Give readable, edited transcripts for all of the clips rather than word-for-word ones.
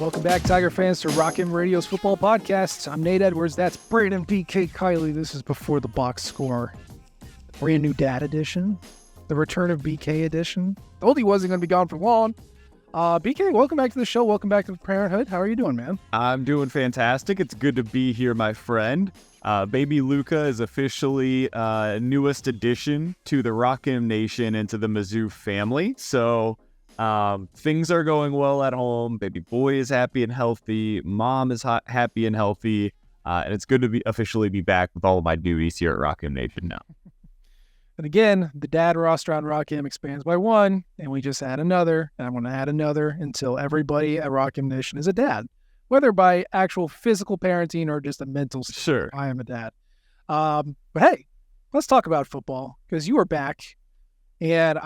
Welcome back, Tiger fans, to Rockin' Radio's football podcast. I'm Nate Edwards. That's Brandon BK Kiley. This is Before the Box Score. Brand new dad edition. The return of BK edition. Told he wasn't going to be gone for long. BK, welcome back to the show. Welcome back to Parenthood. How are you doing, man? I'm doing fantastic. It's good to be here, my friend. Baby Luca is officially newest addition to the Rockin' Nation and to the Mizzou family. So things are going well at home. Baby boy is happy and healthy. Mom is happy and healthy. And it's good to officially be back with all of my duties here at Rockin' Nation now. And again, the dad roster on Rockham expands by one, and we just add another, and I'm going to add another until everybody at Rockham Nation is a dad, whether by actual physical parenting or just a mental state. Sure. I am a dad. But hey, let's talk about football, because you were back, and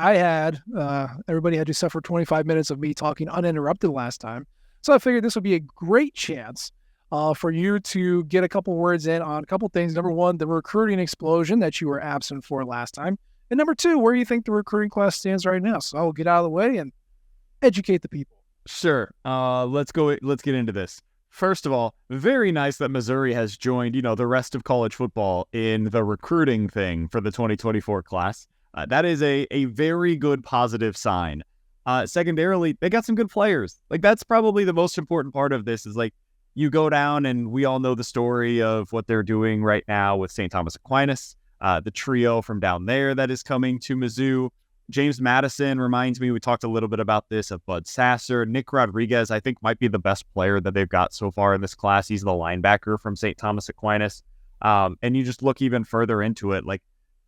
everybody had to suffer 25 minutes of me talking uninterrupted last time. So I figured this would be a great chance for you to get a couple words in on a couple things. Number one, the recruiting explosion that you were absent for last time. And number two, where you think the recruiting class stands right now. So I'll get out of the way and educate the people. Sure. Let's get into this. First of all, very nice that Missouri has joined, the rest of college football in the recruiting thing for the 2024 class. That is a very good positive sign. Secondarily, they got some good players. That's probably the most important part of this is you go down and we all know the story of what they're doing right now with St. Thomas Aquinas, the trio from down there that is coming to Mizzou. James Madison reminds me, we talked a little bit about this, of Bud Sasser. Nick Rodriguez, I think, might be the best player that they've got so far in this class. He's the linebacker from St. Thomas Aquinas. And you just look even further into it,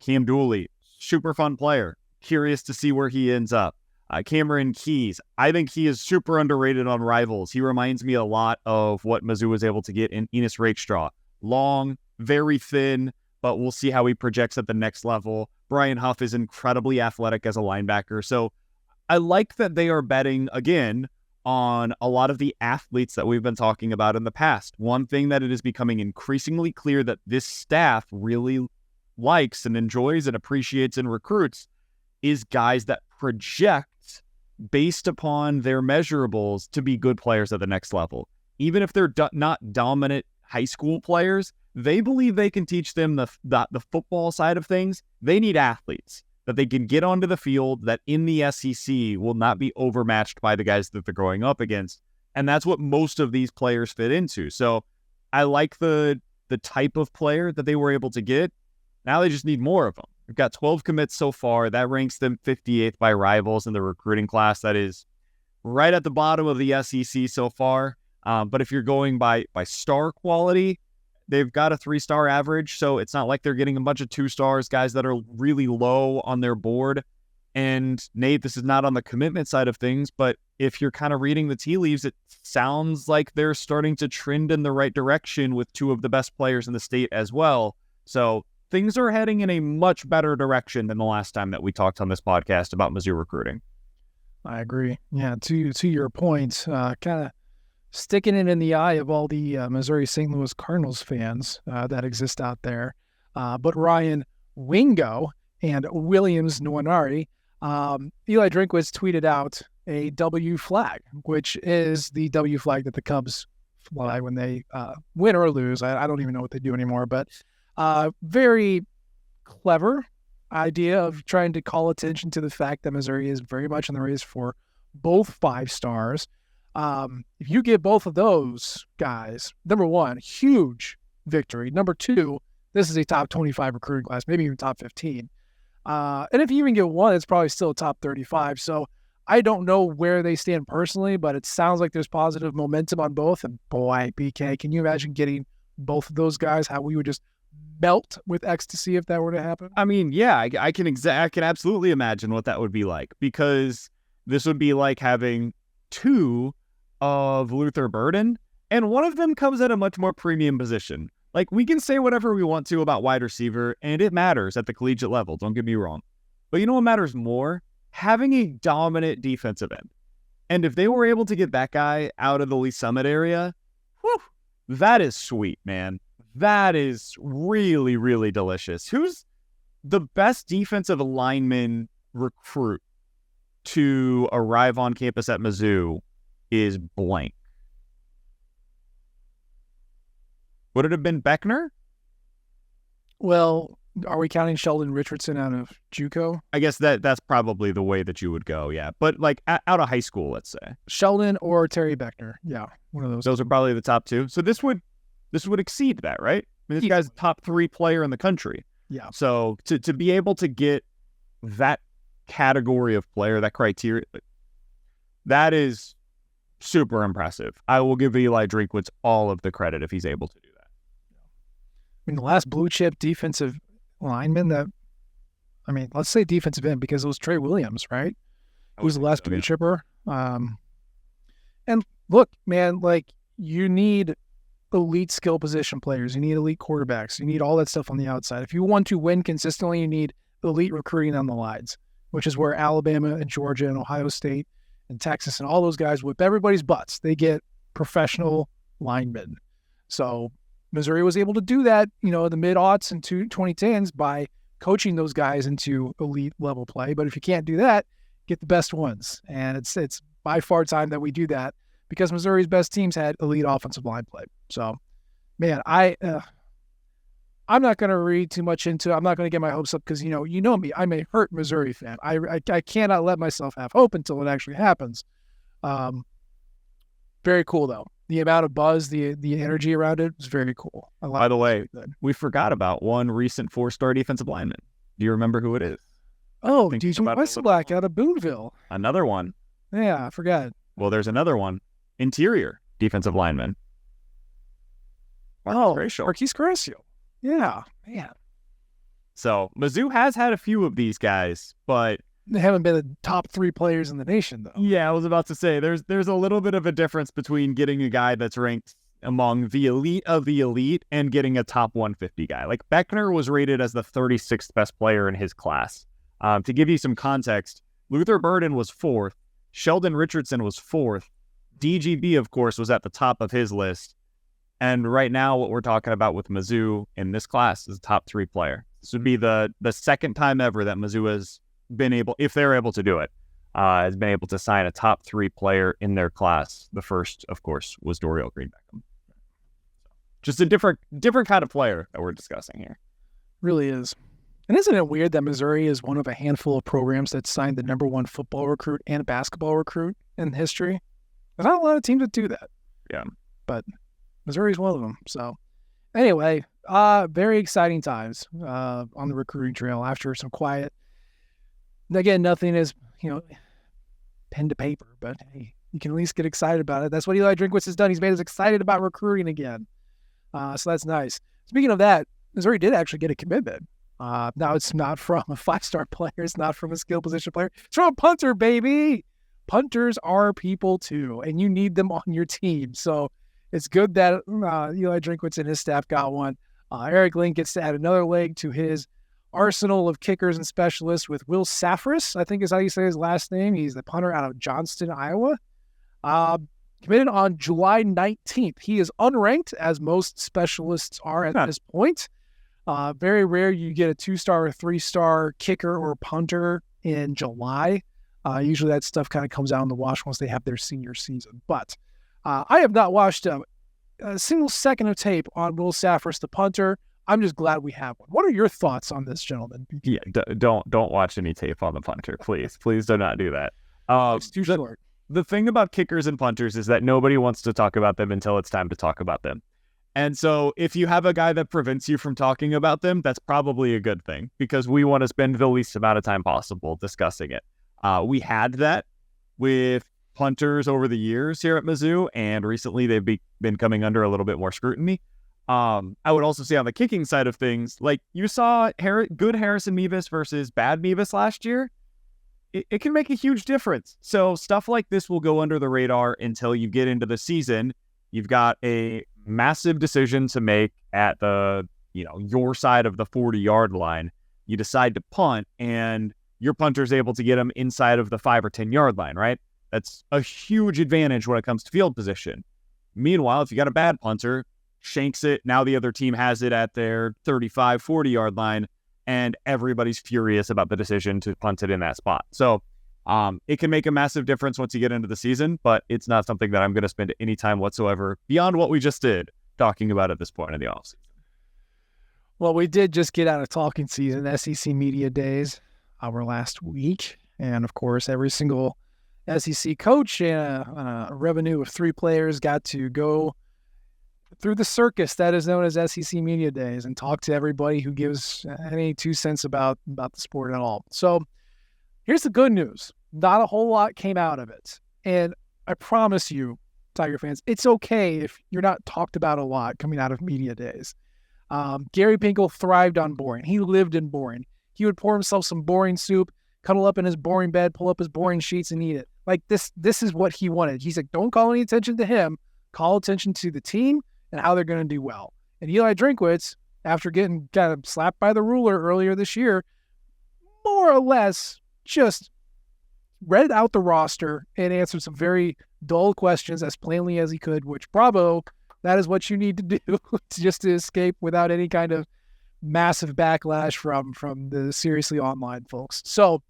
Cam Dooley, super fun player. Curious to see where he ends up. Cameron Keys, I think he is super underrated on Rivals. He reminds me a lot of what Mizzou was able to get in Enos Rakestraw. Long, very thin, but we'll see how he projects at the next level. Brian Huff is incredibly athletic as a linebacker. So I like that they are betting, again, on a lot of the athletes that we've been talking about in the past. One thing that it is becoming increasingly clear that this staff really likes and enjoys and appreciates and recruits is guys that project based upon their measurables to be good players at the next level. Even if they're not dominant high school players, they believe they can teach them the football side of things. They need athletes that they can get onto the field that in the SEC will not be overmatched by the guys that they're going up against. And that's what most of these players fit into. So I like the type of player that they were able to get. Now they just need more of them. We've got 12 commits so far. That ranks them 58th by Rivals in the recruiting class. That is right at the bottom of the SEC so far. But if you're going by star quality, they've got a 3-star average. So it's not like they're getting a bunch of 2 stars, guys that are really low on their board. And Nate, this is not on the commitment side of things, but if you're kind of reading the tea leaves, it sounds like they're starting to trend in the right direction with 2 of the best players in the state as well. So things are heading in a much better direction than the last time that we talked on this podcast about Mizzou recruiting. I agree. Yeah, to your point, kind of sticking it in the eye of all the Missouri St. Louis Cardinals fans that exist out there. But Ryan, Wingo, and Williams Nwaneri, Eli Drinkwitz tweeted out a W flag, which is the W flag that the Cubs fly when they win or lose. I don't even know what they do anymore, but very clever idea of trying to call attention to the fact that Missouri is very much in the race for both 5 stars. If you get both of those guys, number one, huge victory. Number two, this is a top 25 recruiting class, maybe even top 15. And if you even get one, it's probably still a top 35. So I don't know where they stand personally, but it sounds like there's positive momentum on both. And boy, BK, can you imagine getting both of those guys, how we would just melt with ecstasy if that were to happen? I mean, yeah, I can absolutely imagine what that would be like, because this would be like having 2 of Luther Burden, and one of them comes at a much more premium position. We can say whatever we want to about wide receiver, and it matters at the collegiate level, don't get me wrong. But you know what matters more? Having a dominant defensive end. And if they were able to get that guy out of the Lee Summit area, whew, that is sweet, man. That is really, really delicious. Who's the best defensive lineman recruit to arrive on campus at Mizzou is blank. Would it have been Beckner? Well, are we counting Sheldon Richardson out of JUCO? I guess that's probably the way that you would go, yeah. But like out of high school, let's say. Sheldon or Terry Beckner. Yeah, one of those. Those are probably the top two. So this would exceed that, right? I mean, this guy's top 3 player in the country. Yeah. So to be able to get that category of player, that criteria, that is super impressive. I will give Eli Drinkwitz all of the credit if he's able to do that. I mean, the last blue chip defensive lineman let's say defensive end because it was Trey Williams, right? Who was the last blue chipper. And look, man, like you need elite skill position players. You need elite quarterbacks. You need all that stuff on the outside. If you want to win consistently, you need elite recruiting on the lines, which is where Alabama and Georgia and Ohio State and Texas and all those guys whip everybody's butts. They get professional linemen. So Missouri was able to do that, in the mid-aughts and 2010s by coaching those guys into elite level play. But if you can't do that, get the best ones. And it's by far time that we do that because Missouri's best teams had elite offensive line play. So, man, I'm not going to read too much into it. I'm not going to get my hopes up because, you know me, I'm a hurt Missouri fan. I cannot let myself have hope until it actually happens. Very cool, though. The amount of buzz, the energy around it was very cool. By the way, we forgot about one recent 4-star defensive lineman. Do you remember who it is? Oh, DJ Westblack out of Boonville. Another one. Yeah, I forgot. Well, there's another one. Interior defensive lineman. Marquise Carrasco. Yeah, man. So Mizzou has had a few of these guys, but they haven't been the top 3 players in the nation, though. Yeah, I was about to say there's a little bit of a difference between getting a guy that's ranked among the elite of the elite and getting a top 150 guy. Like Beckner was rated as the 36th best player in his class. To give you some context, Luther Burden was 4th. Sheldon Richardson was 4th. DGB, of course, was at the top of his list. And right now, what we're talking about with Mizzou in this class is a top 3 player. This would be the second time ever that Mizzou has been able, if they're able to do it, has been able to sign a top 3 player in their class. The first, of course, was Dorial Green-Beckham. Just a different kind of player that we're discussing here. Really is. And isn't it weird that Missouri is one of a handful of programs that signed the number 1 football recruit and basketball recruit in history? There's not a lot of teams that do that. Yeah. But Missouri's one of them. So anyway, very exciting times on the recruiting trail after some quiet. Again, nothing is, pen to paper, but hey, you can at least get excited about it. That's what Eli Drinkwitz has done. He's made us excited about recruiting again. So that's nice. Speaking of that, Missouri did actually get a commitment. Now it's not from a 5-star player. It's not from a skill position player. It's from a punter, baby. Punters are people too, and you need them on your team. So it's good that Eli Drinkwitz and his staff got one. Eric Link gets to add another leg to his arsenal of kickers and specialists with Will Safris, I think is how you say his last name. He's the punter out of Johnston, Iowa. Committed on July 19th. He is unranked, as most specialists are at this point. Very rare you get a 2-star or 3-star kicker or punter in July. Usually that stuff kind of comes out in the wash once they have their senior season. But I have not watched a single second of tape on Will Safris, the punter. I'm just glad we have one. What are your thoughts on this gentleman? Yeah, don't watch any tape on the punter, please. Please do not do that. It's too short. The thing about kickers and punters is that nobody wants to talk about them until it's time to talk about them. And so if you have a guy that prevents you from talking about them, that's probably a good thing because we want to spend the least amount of time possible discussing it. We had that with punters over the years here at Mizzou, and recently they've been coming under a little bit more scrutiny. I would also say on the kicking side of things, like you saw good Harrison Mevis versus bad Mevis last year. It can make a huge difference. So stuff like this will go under the radar until you get into the season. You've got a massive decision to make at your side of the 40-yard line. You decide to punt, and your punter's able to get them inside of the 5 or 10-yard line, right? That's a huge advantage when it comes to field position. Meanwhile, if you got a bad punter, shanks it, now the other team has it at their 35, 40-yard line, and everybody's furious about the decision to punt it in that spot. So it can make a massive difference once you get into the season, but it's not something that I'm going to spend any time whatsoever beyond what we just did talking about at this point in the offseason? Well, we did just get out of talking season, SEC Media Days, our last week. And, of course, every single SEC coach and a revenue of 3 players got to go through the circus that is known as SEC Media Days and talk to everybody who gives any 2 cents about the sport at all. So here's the good news. Not a whole lot came out of it. And I promise you, Tiger fans, it's okay if you're not talked about a lot coming out of Media Days. Gary Pinkel thrived on boring. He lived in boring. He would pour himself some boring soup, cuddle up in his boring bed, pull up his boring sheets and eat it. Like this is what he wanted. He's like, don't call any attention to him. Call attention to the team and how they're going to do well. And Eli Drinkwitz, after getting kind of slapped by the ruler earlier this year, more or less just read out the roster and answered some very dull questions as plainly as he could, which bravo, that is what you need to do just to escape without any kind of massive backlash from the seriously online folks. So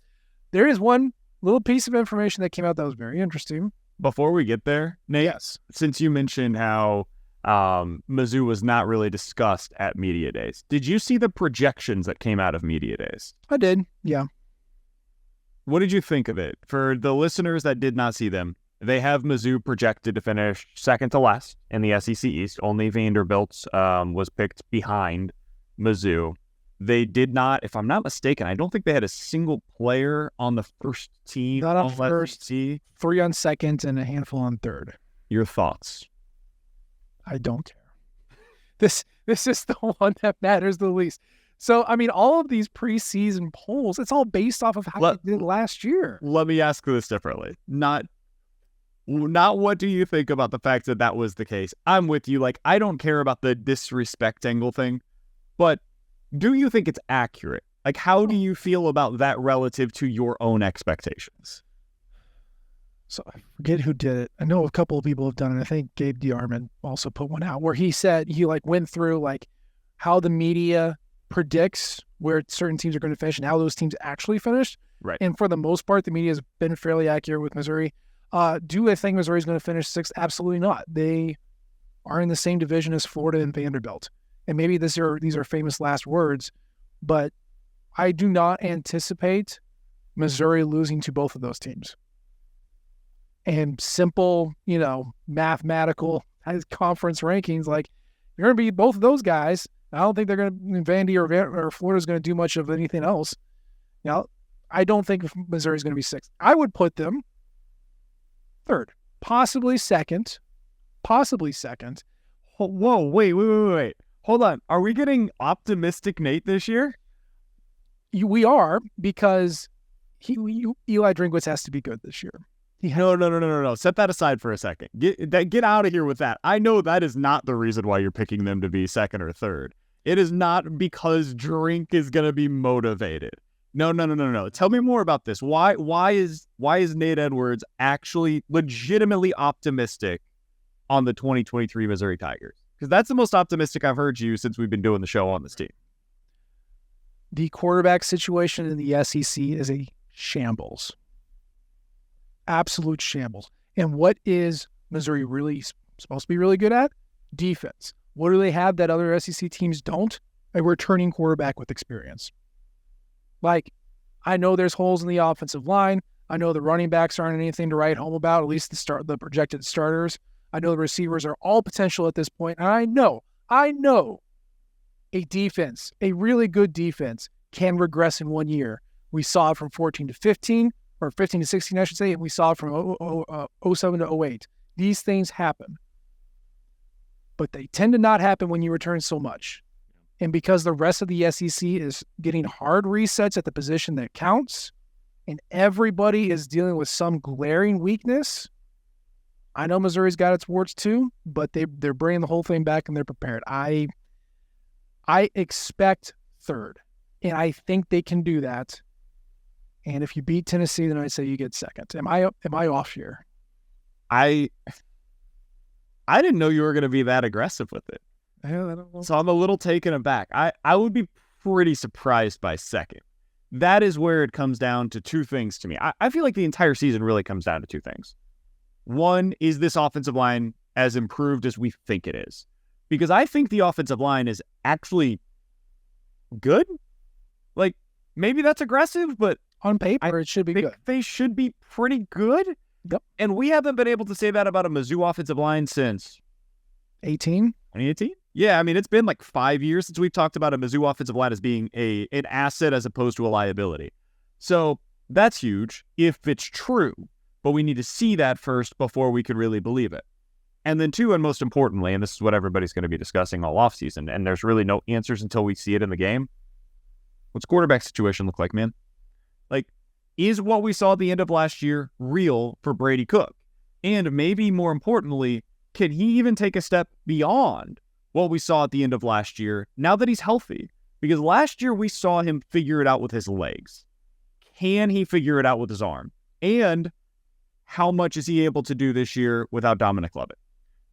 there is one little piece of information that came out that was very interesting. Before we get there, Nate, yes, since you mentioned how Mizzou was not really discussed at Media Days, did you see the projections that came out of Media Days? I did, yeah. What did you think of it? For the listeners that did not see them, they have Mizzou projected to finish second to last in the SEC East. Only Vanderbilt was picked behind Mizzou. They did not, if I'm not mistaken, I don't think they had a single player on the first team. Not on first, 3 on second, and a handful on third. Your thoughts? I don't care. This is the one that matters the least. So, I mean, all of these preseason polls, it's all based off of how they did last year. Let me ask this differently. Not what do you think about the fact that was the case. I'm with you. Like, I don't care about the disrespect angle thing, but do you think it's accurate? Like, how do you feel about that relative to your own expectations? So I forget who did it. I know a couple of people have done it. I think Gabe DeArmond also put one out where he said he went through how the media predicts where certain teams are going to finish and how those teams actually finished. Right. And for the most part, the media has been fairly accurate with Missouri. Do I think Missouri is going to finish 6th? Absolutely not. They are in the same division as Florida and Vanderbilt. And maybe these are famous last words, but I do not anticipate Missouri losing to both of those teams. And simple, mathematical conference rankings, you're going to beat both of those guys. I don't think they're going to, Vandy or Florida's going to do much of anything else. I don't think Missouri's going to be 6th. I would put them 3rd, possibly second. Whoa, wait. Hold on. Are we getting optimistic Nate this year? We are, because Eli Drinkwitz has to be good this year. No. Set that aside for a second. Get out of here with that. I know that is not the reason why you're picking them to be 2nd or 3rd. It is not because Drink is going to be motivated. No. Tell me more about this. Why is Nate Edwards actually legitimately optimistic on the 2023 Missouri Tigers? Because that's the most optimistic I've heard you since we've been doing the show on this team. The quarterback situation in the SEC is a shambles. Absolute shambles. And what is Missouri really supposed to be really good at? Defense. What do they have that other SEC teams don't? A returning quarterback with experience. I know there's holes in the offensive line. I know the running backs aren't anything to write home about, at least the projected starters. I know the receivers are all potential at this point. And I know a defense, a really good defense, can regress in 1 year. We saw it from 14 to 15, or 15 to 16, I should say, and we saw it from 07 to 08. These things happen. But they tend to not happen when you return so much. And because the rest of the SEC is getting hard resets at the position that counts, and everybody is dealing with some glaring weakness, I know Missouri's got its warts too, but they're bringing the whole thing back and they're prepared. I expect 3rd, and I think they can do that. And if you beat Tennessee, then I say you get 2nd. Am I off here? I didn't know you were going to be that aggressive with it. I don't know. So I'm a little taken aback. I would be pretty surprised by 2nd. That is where it comes down to 2 things to me. I feel like the entire season really comes down to 2 things. One, is this offensive line as improved as we think it is? because I think the offensive line is actually good. Like, maybe that's aggressive, but on paper, it should be good. They should be pretty good. Yep. And we haven't been able to say that about a Mizzou offensive line since 2018? Yeah, I mean, it's been like 5 years since we've talked about a Mizzou offensive line as being an asset as opposed to a liability. So that's huge if it's true, but we need to see that first before we can really believe it. And then two, and most importantly, and this is what everybody's going to be discussing all offseason, and there's really no answers until we see it in the game. What's quarterback situation look like, man? Like, is what we saw at the end of last year real for Brady Cook? And maybe more importantly, can he even take a step beyond what we saw at the end of last year now that he's healthy? Because last year we saw him figure it out with his legs. Can he figure it out with his arm? And how much is he able to do this year without Dominic Lovett?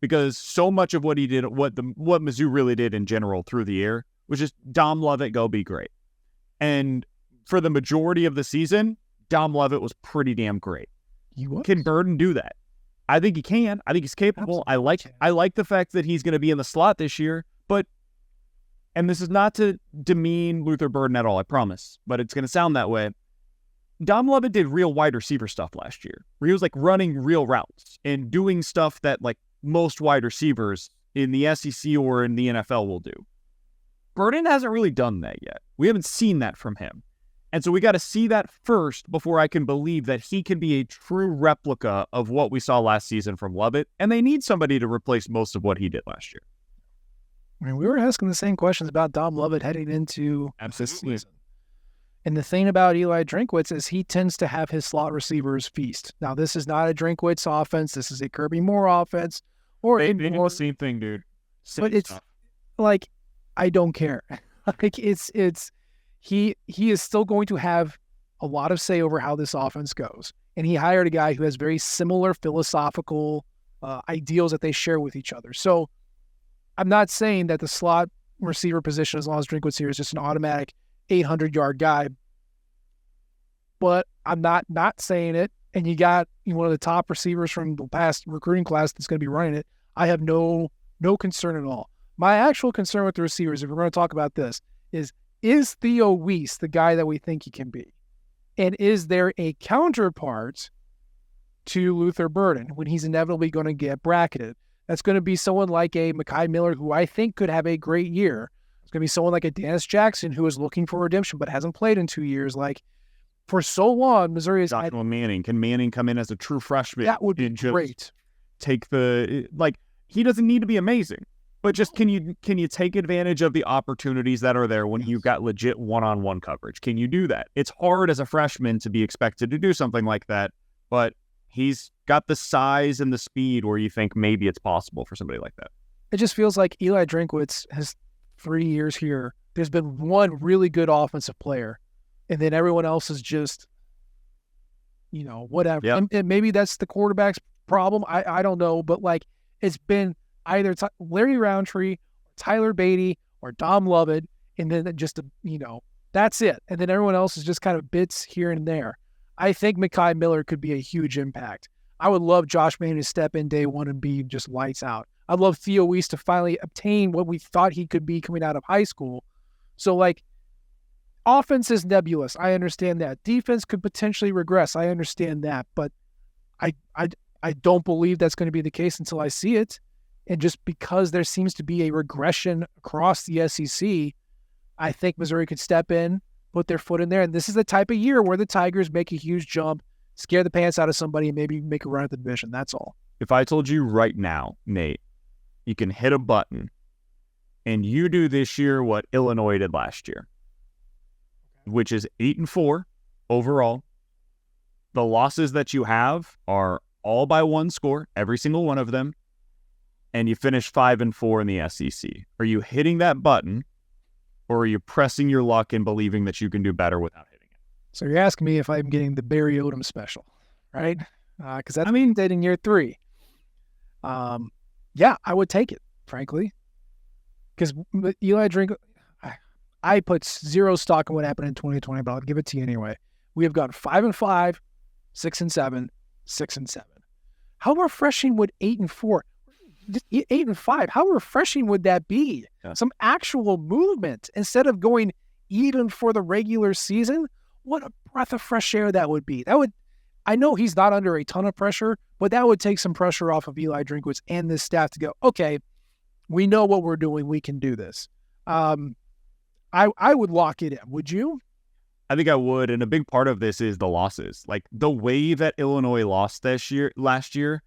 Because so much of what he did, what Mizzou really did in general through the year was just Dom Lovett go be great. And for the majority of the season, Dom Lovett was pretty damn great. Can Burden do that? I think he can. I think he's capable. Absolutely. I like the fact that he's going to be in the slot this year, but, and this is not to demean Luther Burden at all, I promise, but it's going to sound that way. Dom Lovett did real wide receiver stuff last year, where he was like running real routes and doing stuff that like most wide receivers in the SEC or in the NFL will do. Burden hasn't really done that yet. We haven't seen that from him. And so we got to see that first before I can believe that he can be a true replica of what we saw last season from Lovett. And they need somebody to replace most of what he did last year. I mean, we were asking the same questions about Dom Lovett heading into this season. And the thing about Eli Drinkwitz is he tends to have his slot receivers feast. Now, this is not a Drinkwitz offense. This is a Kirby Moore offense. Or they do the same thing, dude. But it's like, I don't care. Like he is still going to have a lot of say over how this offense goes. And he hired a guy who has very similar philosophical ideals that they share with each other. So I'm not saying that the slot receiver position, as long as Drinkwitz here, is just an automatic 800-yard guy. But I'm not saying it. And you got one of the top receivers from the past recruiting class that's going to be running it. I have no concern at all. My actual concern with the receivers, if we're going to talk about this, is Theo Weiss the guy that we think he can be? And is there a counterpart to Luther Burden when he's inevitably going to get bracketed? That's going to be someone like a Mekhi Miller, who I think could have a great year. It's going to be someone like a Dennis Jackson, who is looking for redemption but hasn't played in 2 years. Like, for so long, Missouri has Joshua Manning. Can Manning come in as a true freshman? That would be great. Take he doesn't need to be amazing. But just can you take advantage of the opportunities that are there when you've got legit one-on-one coverage? Can you do that? It's hard as a freshman to be expected to do something like that, but he's got the size and the speed where you think maybe it's possible for somebody like that. It just feels like Eli Drinkwitz has 3 years here. There's been one really good offensive player, and then everyone else is just, whatever. Yep. And maybe that's the quarterback's problem. I don't know, but like it's been either Larry Roundtree, Tyler Beatty, or Dom Lovett, and then just, that's it. And then everyone else is just kind of bits here and there. I think Mekhi Miller could be a huge impact. I would love Josh Manning to step in day one and be just lights out. I'd love Theo Weiss to finally obtain what we thought he could be coming out of high school. So, like, offense is nebulous. I understand that. Defense could potentially regress. I understand that. But I don't believe that's going to be the case until I see it. And just because there seems to be a regression across the SEC, I think Missouri could step in, put their foot in there. And this is the type of year where the Tigers make a huge jump, scare the pants out of somebody, and maybe make a run at the division. That's all. If I told you right now, Nate, you can hit a button and you do this year what Illinois did last year, which is 8-4 overall. The losses that you have are all by one score, every single one of them. And you finish 5-4 in the SEC. Are you hitting that button, or are you pressing your luck and believing that you can do better without hitting it? So you're asking me if I'm getting the Barry Odom special, right? Because that's dead in year 3. Yeah, I would take it, frankly. Because Eli Drinkwitz, I put zero stock in what happened in 2020, but I'll give it to you anyway. We have gone 5-5, 6-7, 6-7. How refreshing would 8-4? just 8-5. How refreshing would that be? Yeah. Some actual movement instead of going even for the regular season. What a breath of fresh air that would be. I know he's not under a ton of pressure, but that would take some pressure off of Eli Drinkwitz and this staff to go, okay, we know what we're doing. We can do this. I would lock it in. Would you? I think I would, and a big part of this is the losses. Like the way that Illinois lost last year,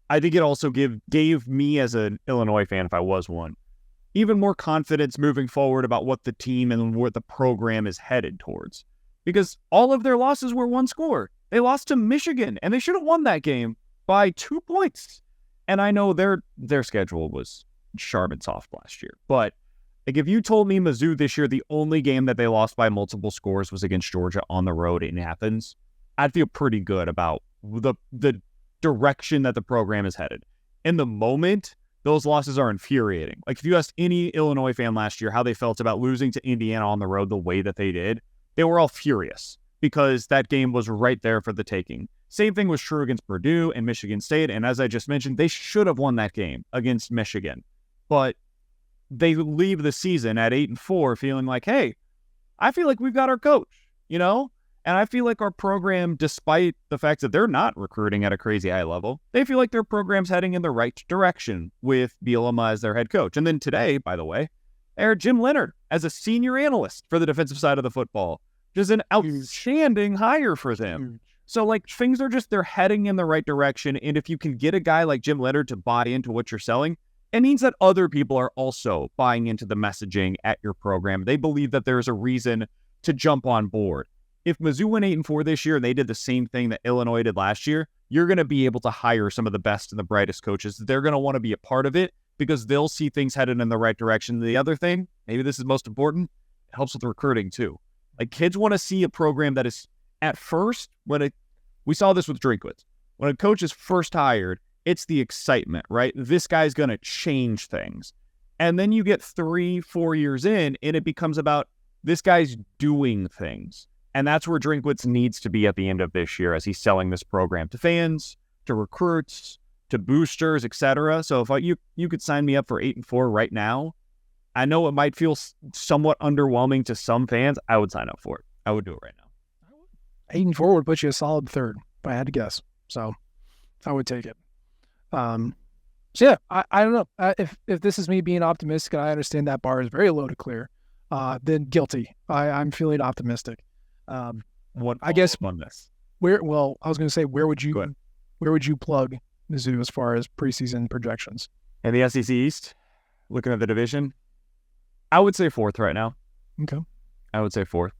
I think it also gave me as an Illinois fan, if I was one, even more confidence moving forward about what the team and what the program is headed towards. Because all of their losses were one score. They lost to Michigan, and they should have won that game by 2 points. And I know their schedule was sharp and soft last year, but like if you told me Mizzou this year, the only game that they lost by multiple scores was against Georgia on the road in Athens, I'd feel pretty good about the direction that the program is headed. In the moment, those losses are infuriating. Like if you asked any Illinois fan last year how they felt about losing to Indiana on the road the way that they did, they were all furious because that game was right there for the taking. Same thing was true against Purdue and Michigan State. And as I just mentioned, they should have won that game against Michigan. But they leave the season at 8-4 feeling like, hey, I feel like we've got our coach, you know? And I feel like our program, despite the fact that they're not recruiting at a crazy high level, they feel like their program's heading in the right direction with Bielema as their head coach. And then today, by the way, they hired Jim Leonard as a senior analyst for the defensive side of the football, which is an outstanding hire for them. So like things are they're heading in the right direction. And if you can get a guy like Jim Leonard to buy into what you're selling, it means that other people are also buying into the messaging at your program. They believe that there's a reason to jump on board. If Mizzou went 8-4 this year and they did the same thing that Illinois did last year, you're going to be able to hire some of the best and the brightest coaches. They're going to want to be a part of it because they'll see things headed in the right direction. The other thing, maybe this is most important, it helps with recruiting too. Like kids want to see a program that is at first, we saw this with Drinkwitz. When a coach is first hired, it's the excitement, right? This guy's going to change things. And then you get 3-4 years in and it becomes about this guy's doing things. And that's where Drinkwitz needs to be at the end of this year as he's selling this program to fans, to recruits, to boosters, etc. So if you could sign me up for 8-4 right now, I know it might feel somewhat underwhelming to some fans. I would sign up for it. I would do it right now. 8-4 would put you a solid third, if I had to guess. So I would take it. So yeah, I don't know. If this is me being optimistic, I understand that bar is very low to clear. Then guilty. I'm feeling optimistic. I guess on this. I was going to say, where would you plug Mizzou as far as preseason projections? In the SEC East, looking at the division, I would say fourth right now. Okay. I would say fourth.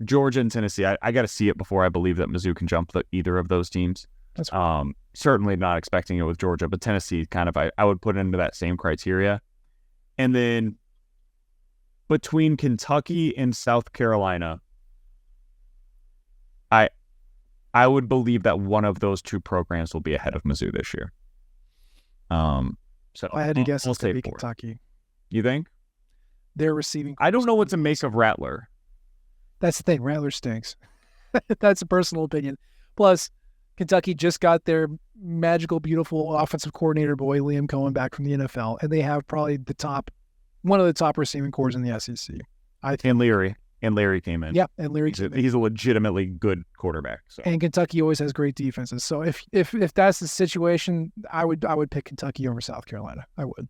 Georgia and Tennessee, I got to see it before I believe that Mizzou can jump either of those teams. That's fine. Certainly not expecting it with Georgia, but Tennessee kind of, I would put into that same criteria. And then between Kentucky and South Carolina, I would believe that one of those two programs will be ahead of Mizzou this year. So I had to guess it's going to be fourth. Kentucky. You think? They're receiving. I don't know what to make of Rattler. That's the thing. Rattler stinks. That's a personal opinion. Plus, Kentucky just got their magical, beautiful offensive coordinator boy, Liam Cohen, back from the NFL, and they have probably one of the top receiving corps in the SEC. And Larry came in. Yeah, and Larry came in. He's a legitimately good quarterback. So. And Kentucky always has great defenses. So if that's the situation, I would pick Kentucky over South Carolina. I would.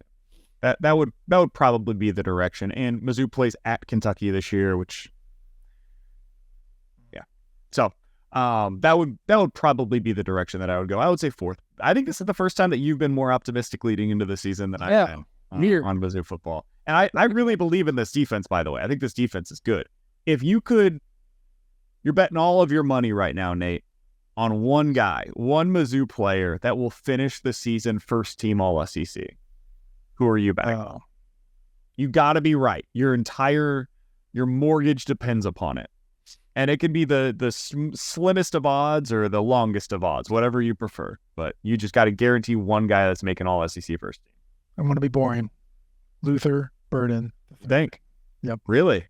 That would probably be the direction. And Mizzou plays at Kentucky this year, which, yeah. So that would probably be the direction that I would go. I would say fourth. I think this is the first time that you've been more optimistic leading into the season than I've been on Mizzou football. And I really believe in this defense, by the way. I think this defense is good. If you're betting all of your money right now, Nate, on one guy, one Mizzou player that will finish the season first team All SEC. Who are you betting on? You got to be right. Your mortgage depends upon it. And it can be the slimmest of odds or the longest of odds, whatever you prefer. But you just got to guarantee one guy that's making All SEC first team. I'm going to be boring. Luther Burden. Think. Yep. Really?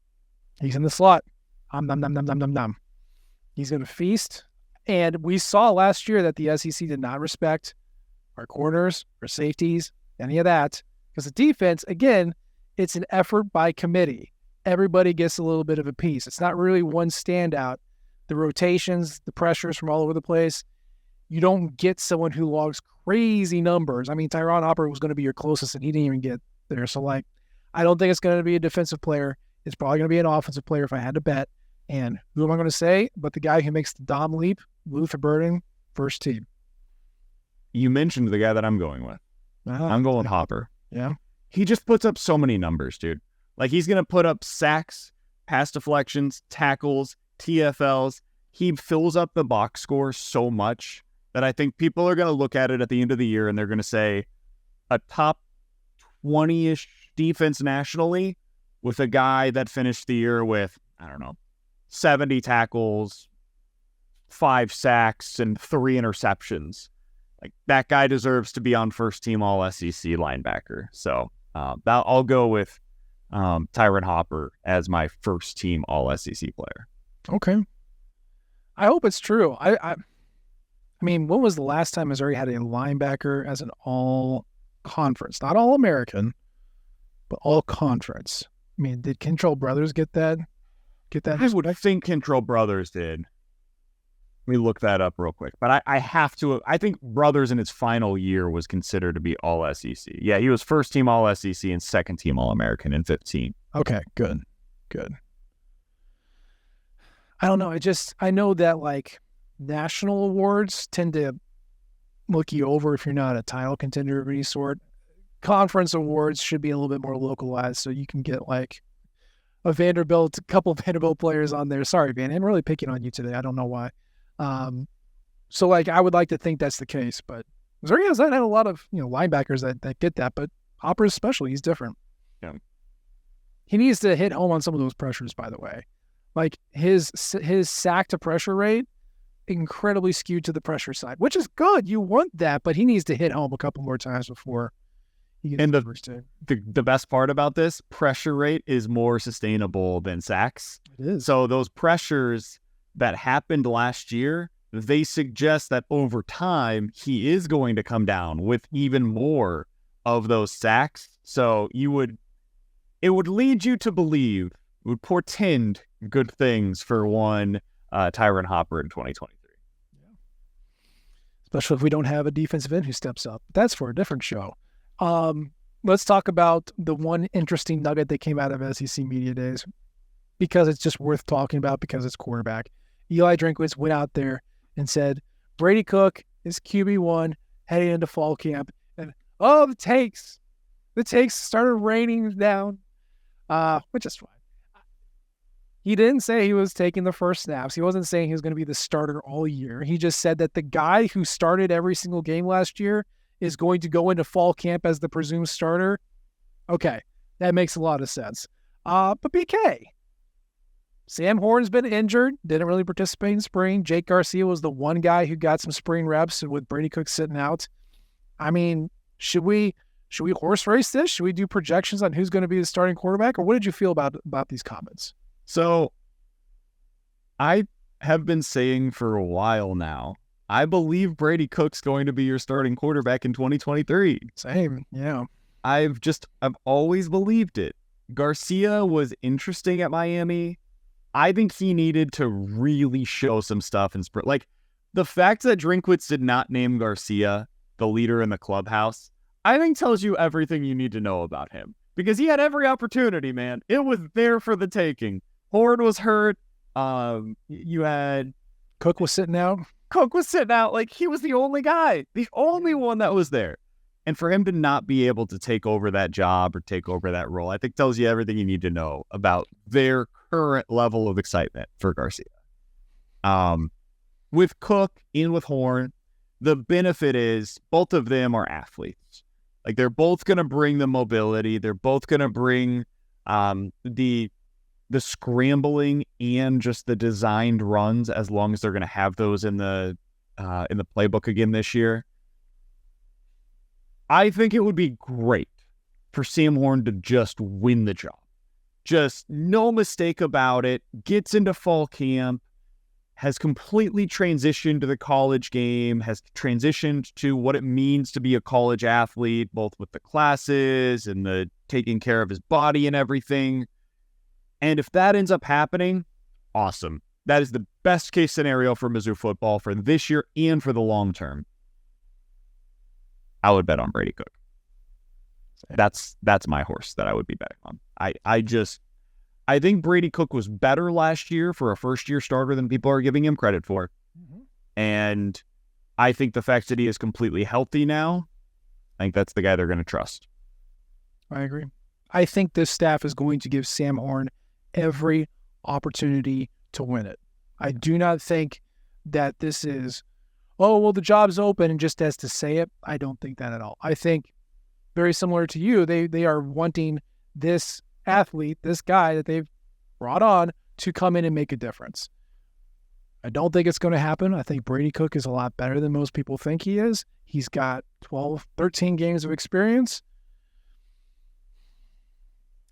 He's in the slot. Nom. He's going to feast. And we saw last year that the SEC did not respect our corners, our safeties, any of that. Because the defense, again, it's an effort by committee. Everybody gets a little bit of a piece. It's not really one standout. The rotations, the pressures from all over the place, you don't get someone who logs crazy numbers. I mean, Tyron Hopper was going to be your closest, and he didn't even get there. So, like, I don't think it's going to be a defensive player. It's probably going to be an offensive player if I had to bet. And who am I going to say? But the guy who makes the Dom leap, Luther Burden, first team. You mentioned the guy that I'm going with. I'm going Hopper. Yeah. He just puts up so many numbers, dude. Like, he's going to put up sacks, pass deflections, tackles, TFLs. He fills up the box score so much that I think people are going to look at it at the end of the year and they're going to say a top 20-ish defense nationally with a guy that finished the year with, 70 tackles, 5 sacks, and 3 interceptions. Like, that guy deserves to be on first team all SEC linebacker. So I'll go with Tyron Hopper as my first team all SEC player. Okay. I hope it's true. I mean, when was the last time Missouri had a linebacker as an all-conference? Not all-American, but all-conference. I mean, did Kentrell Brothers get that? I would think Kentrell Brothers did. Let me look that up real quick. But I have to. I think Brothers in his final year was considered to be all SEC. Yeah, he was first team all SEC and second team All-American in 15. Okay, good. I don't know. I know that, like, national awards tend to look you over if you're not a title contender of any sort. Conference awards should be a little bit more localized, so you can get, like, a couple Vanderbilt players on there. Sorry, Van, I'm really picking on you today. I don't know why. So, like, I would like to think that's the case, but Missouri has had a lot of, linebackers that get that, but Hopper especially, he's different. Yeah. He needs to hit home on some of those pressures, by the way. Like, his sack to pressure rate, incredibly skewed to the pressure side, which is good. You want that, but he needs to hit home a couple more times before he gets the first team. The best part about this, pressure rate is more sustainable than sacks. It is. So those pressures that happened last year, they suggest that over time, he is going to come down with even more of those sacks. So it would lead you to believe, it would portend good things for one Tyron Hopper in 2023. Yeah. Especially if we don't have a defensive end who steps up. That's for a different show. Let's talk about the one interesting nugget that came out of SEC Media Days, because it's just worth talking about because it's quarterback. Eli Drinkwitz went out there and said, Brady Cook is QB1 heading into fall camp. And, the takes started raining down, which is fine. He didn't say he was taking the first snaps. He wasn't saying he was going to be the starter all year. He just said that the guy who started every single game last year is going to go into fall camp as the presumed starter. Okay, that makes a lot of sense. But BK, Sam Horn's been injured, didn't really participate in spring. Jake Garcia was the one guy who got some spring reps with Brady Cook sitting out. I mean, should we horse race this? Should we do projections on who's going to be the starting quarterback? Or what did you feel about these comments? So I have been saying for a while now, I believe Brady Cook's going to be your starting quarterback in 2023. Same, yeah. I've always believed it. Garcia was interesting at Miami. I think he needed to really show some stuff in spring. Like, the fact that Drinkwitz did not name Garcia the leader in the clubhouse, I think tells you everything you need to know about him. Because he had every opportunity, man. It was there for the taking. Horn was hurt. You had... Cook was sitting out. Like, he was the only guy. The only one that was there. And for him to not be able to take over that job or take over that role, I think tells you everything you need to know about their current level of excitement for Garcia. With Cook, in with Horn, the benefit is both of them are athletes. Like, they're both going to bring the mobility. They're both going to bring the scrambling and just the designed runs, as long as they're going to have those in the playbook again this year. I think it would be great for Sam Horn to just win the job. Just no mistake about it. Gets into fall camp, has completely transitioned to the college game, has transitioned to what it means to be a college athlete, both with the classes and the taking care of his body and everything. And if that ends up happening, awesome. That is the best case scenario for Mizzou football for this year and for the long term. I would bet on Brady Cook. That's my horse that I would be betting on. I think Brady Cook was better last year for a first-year starter than people are giving him credit for. Mm-hmm. And I think the fact that he is completely healthy now, I think that's the guy they're going to trust. I agree. I think this staff is going to give Sam Horn every opportunity to win it. I do not think that this is, oh, well, the job's open and just as to say it. I don't think that at all. I think very similar to you, they are wanting this athlete, this guy that they've brought on to come in and make a difference. I don't think it's going to happen. I think Brady Cook is a lot better than most people think he is. He's got 12, 13 games of experience.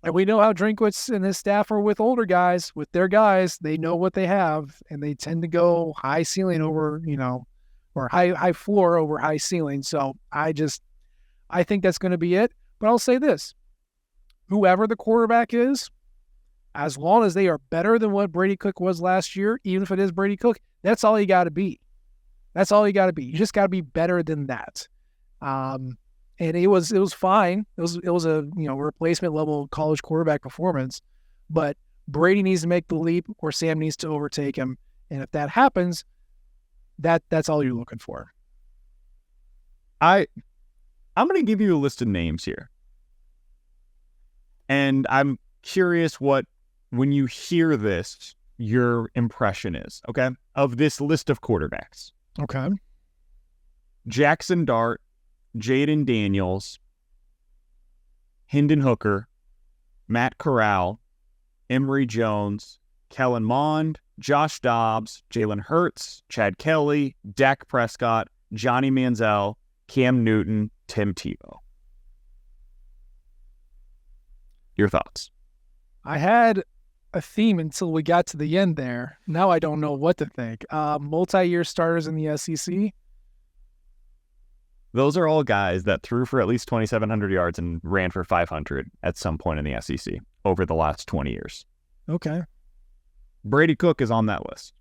And we know how Drinkwitz and his staff are with older guys, with their guys. They know what they have, and they tend to go high ceiling over, or high floor over high ceiling. So I think that's going to be it. But I'll say this. Whoever the quarterback is, as long as they are better than what Brady Cook was last year, even if it is Brady Cook, that's all you got to be. That's all you got to be. You just got to be better than that. And it was fine. It was a replacement level college quarterback performance, but Brady needs to make the leap, or Sam needs to overtake him. And if that happens, that's all you're looking for. I'm going to give you a list of names here. And I'm curious what, when you hear this, your impression is, okay, of this list of quarterbacks. Okay. Jackson Dart, Jaden Daniels, Hendon Hooker, Matt Corral, Emory Jones, Kellen Mond, Josh Dobbs, Jalen Hurts, Chad Kelly, Dak Prescott, Johnny Manziel, Cam Newton, Tim Tebow. Your thoughts? I had a theme until we got to the end there. Now I don't know what to think. Multi-year starters in the SEC. Those are all guys that threw for at least 2,700 yards and ran for 500 at some point in the SEC over the last 20 years. Okay. Brady Cook is on that list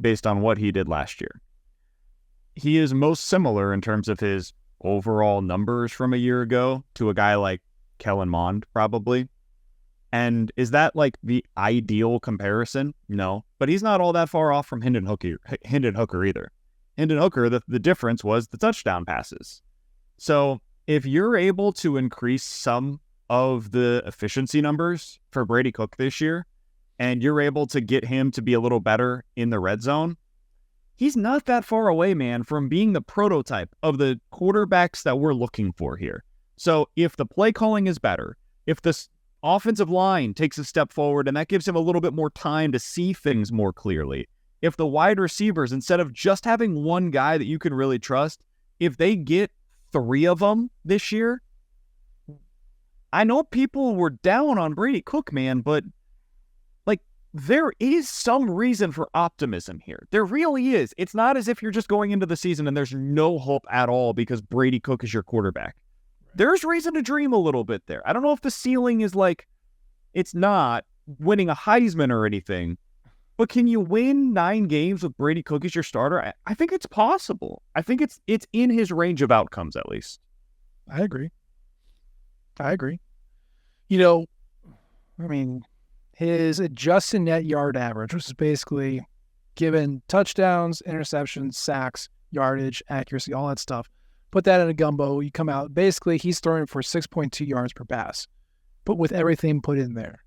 based on what he did last year. He is most similar in terms of his overall numbers from a year ago to a guy like Kellen Mond, probably. And is that like the ideal comparison? No, but he's not all that far off from Hendon Hooker either. Hendon Hooker, the difference was the touchdown passes. So if you're able to increase some of the efficiency numbers for Brady Cook this year, and you're able to get him to be a little better in the red zone, he's not that far away, man, from being the prototype of the quarterbacks that we're looking for here. So if the play calling is better, if the offensive line takes a step forward and that gives him a little bit more time to see things more clearly, if the wide receivers, instead of just having one guy that you can really trust, if they get 3 of them this year, I know people were down on Brady Cook, man, but there is some reason for optimism here. There really is. It's not as if you're just going into the season and there's no hope at all because Brady Cook is your quarterback. There's reason to dream a little bit there. I don't know if the ceiling is it's not winning a Heisman or anything, but can you win 9 games with Brady Cook as your starter? I think it's possible. I think it's in his range of outcomes, at least. I agree. His adjusted net yard average, which is basically given touchdowns, interceptions, sacks, yardage, accuracy, all that stuff. Put that in a gumbo, you come out. Basically, he's throwing for 6.2 yards per pass, but with everything put in there.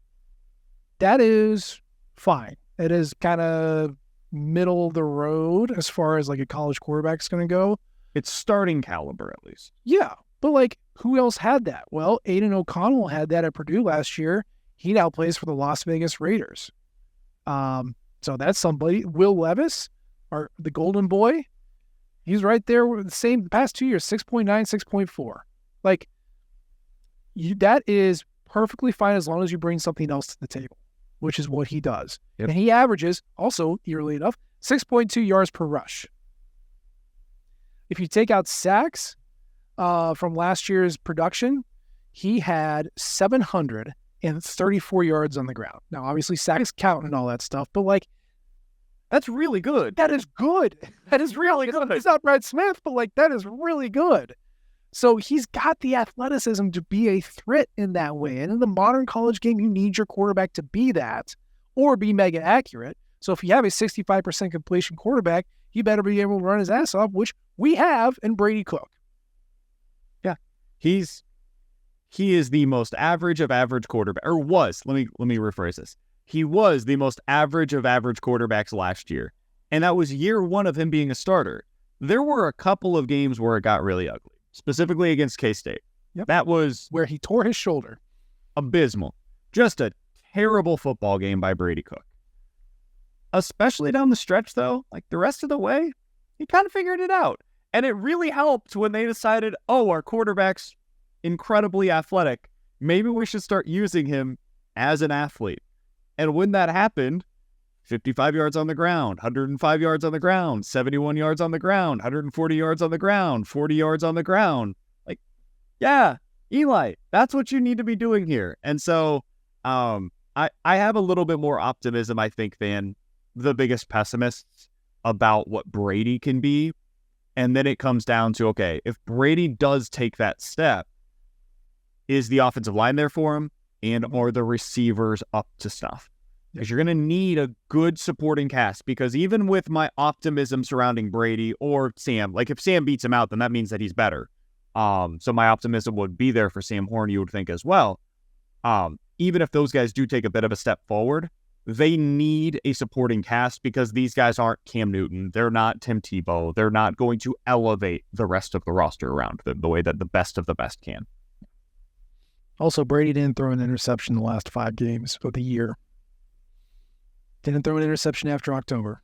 That is fine. It is kind of middle of the road as far as a college quarterback is going to go. It's starting caliber, at least. Yeah, but who else had that? Well, Aiden O'Connell had that at Purdue last year. He now plays for the Las Vegas Raiders. So that's somebody. Will Levis, the Golden Boy, he's right there with the same past 2 years, 6.9, 6.4. That is perfectly fine as long as you bring something else to the table, which is what he does. Yep. And he averages, also, eerily enough, 6.2 yards per rush. If you take out sacks from last year's production, he had 734 yards on the ground. Now, obviously, sacks count and all that stuff, but like, That's really good. that is good. That is really good. It's not Brad Smith, but like, that is really good. So he's got the athleticism to be a threat in that way. And in the modern college game, you need your quarterback to be that or be mega accurate. So if you have a 65% completion quarterback, you better be able to run his ass off, which we have in Brady Cook. Yeah. He is the most average of average quarterback, or was. Let me rephrase this. He was the most average of average quarterbacks last year. And that was year one of him being a starter. There were a couple of games where it got really ugly, specifically against K-State. Yep. That was where he tore his shoulder. Abysmal. Just a terrible football game by Brady Cook. Especially down the stretch, though, like the rest of the way, he kind of figured it out. And it really helped when they decided, oh, our quarterback's incredibly athletic. Maybe we should start using him as an athlete. And when that happened, 55 yards on the ground, 105 yards on the ground, 71 yards on the ground, 140 yards on the ground, 40 yards on the ground. Like, yeah, Eli, that's what you need to be doing here. And so I have a little bit more optimism, I think, than the biggest pessimists about what Brady can be. And then it comes down to, okay, if Brady does take that step, is the offensive line there for him? And are the receivers up to stuff? Because you're going to need a good supporting cast. Because even with my optimism surrounding Brady or Sam, like if Sam beats him out, then that means that he's better. So my optimism would be there for Sam Horn, you would think as well. Even if those guys do take a bit of a step forward, they need a supporting cast because these guys aren't Cam Newton. They're not Tim Tebow. They're not going to elevate the rest of the roster around the way that the best of the best can. Also, Brady didn't throw an interception the last 5 games of the year. Didn't throw an interception after October.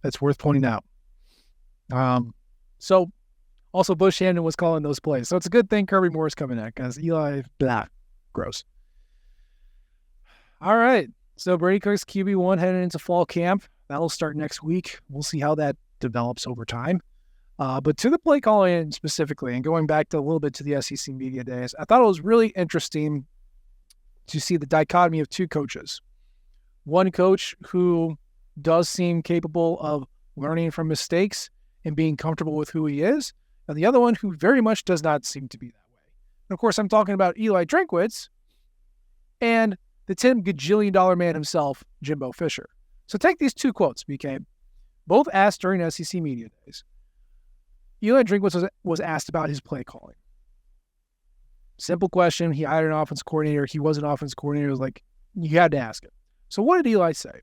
That's worth pointing out. So, also Bush Hamdan was calling those plays. So it's a good thing Kirby Moore's coming back because Eli, gross. All right. So Brady Cook's QB1 heading into fall camp. That'll start next week. We'll see how that develops over time. But to the play calling specifically, and going back to a little bit to the SEC media days, I thought it was really interesting to see the dichotomy of 2 coaches. One coach who does seem capable of learning from mistakes and being comfortable with who he is, and the other one who very much does not seem to be that way. And of course, I'm talking about Eli Drinkwitz and the $10 gajillion man himself, Jimbo Fisher. So take these 2 quotes, BK. Both asked during SEC media days. Eli Drinkwitz was asked about his play calling. Simple question. He hired an offense coordinator. He was an offense coordinator. It was like, you had to ask him. So what did Eli say?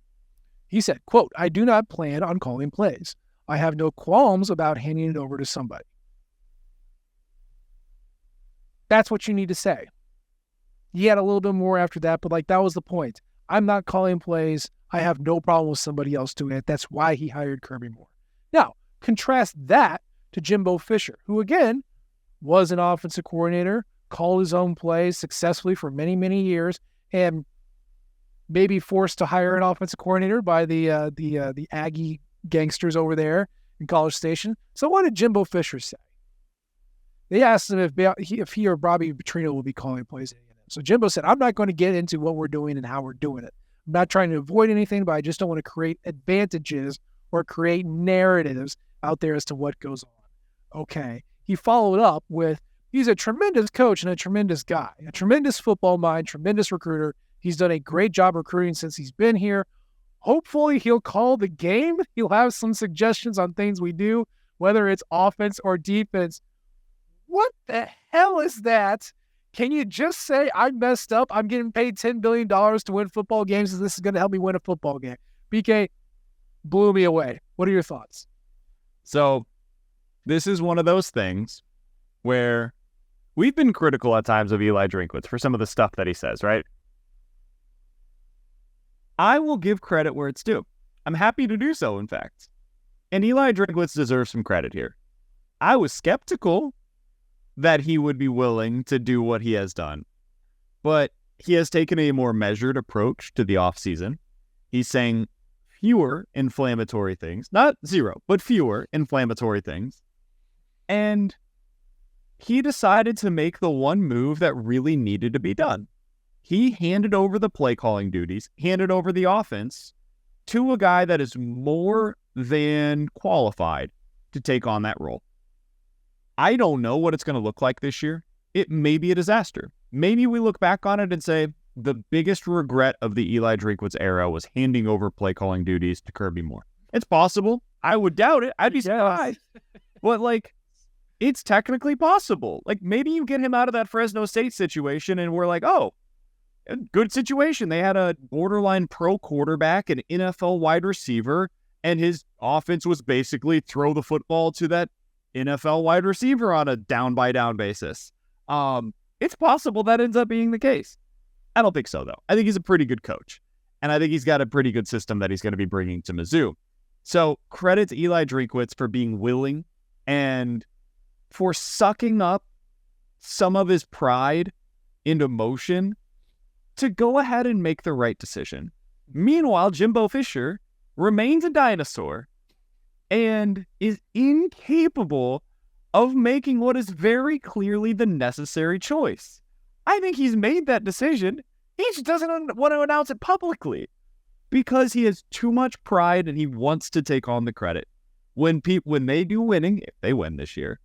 He said, quote, "I do not plan on calling plays. I have no qualms about handing it over to somebody." That's what you need to say. He had a little bit more after that, but like that was the point. I'm not calling plays. I have no problem with somebody else doing it. That's why he hired Kirby Moore. Now, contrast that to Jimbo Fisher, who again was an offensive coordinator, called his own plays successfully for many, many years, and maybe forced to hire an offensive coordinator by the Aggie gangsters over there in College Station. So what did Jimbo Fisher say? They asked him if he or Bobby Petrino will be calling plays. So Jimbo said, "I'm not going to get into what we're doing and how we're doing it. I'm not trying to avoid anything, but I just don't want to create advantages or create narratives out there as to what goes on." Okay. He followed up with, he's a tremendous coach and a tremendous guy, a tremendous football mind, tremendous recruiter. He's done a great job recruiting since he's been here. Hopefully he'll call the game. He'll have some suggestions on things we do, whether it's offense or defense. What the hell is that? Can you just say, I messed up, I'm getting paid $10 billion to win football games, and this is going to help me win a football game? BK blew me away. What are your thoughts? So this is one of those things where we've been critical at times of Eli Drinkwitz for some of the stuff that he says, right? I will give credit where it's due. I'm happy to do so, in fact. And Eli Drinkwitz deserves some credit here. I was skeptical that he would be willing to do what he has done. But he has taken a more measured approach to the offseason. He's saying fewer inflammatory things, not zero, but fewer inflammatory things. And he decided to make the one move that really needed to be done. He handed over the play calling duties, handed over the offense to a guy that is more than qualified to take on that role. I don't know what it's going to look like this year. It may be a disaster. Maybe we look back on it and say the biggest regret of the Eli Drinkwitz era was handing over play calling duties to Kirby Moore. It's possible. I would doubt it. I'd be surprised. But like, it's technically possible. Like, maybe you get him out of that Fresno State situation and we're like, oh, good situation. They had a borderline pro quarterback, an NFL wide receiver, and his offense was basically throw the football to that NFL wide receiver on a down-by-down basis. It's possible that ends up being the case. I don't think so, though. I think he's a pretty good coach, and I think he's got a pretty good system that he's going to be bringing to Mizzou. So credit to Eli Drinkwitz for being willing and for sucking up some of his pride into motion to go ahead and make the right decision. Meanwhile, Jimbo Fisher remains a dinosaur and is incapable of making what is very clearly the necessary choice. I think he's made that decision. He just doesn't want to announce it publicly because he has too much pride and he wants to take on the credit. When they do winning, if they win this year,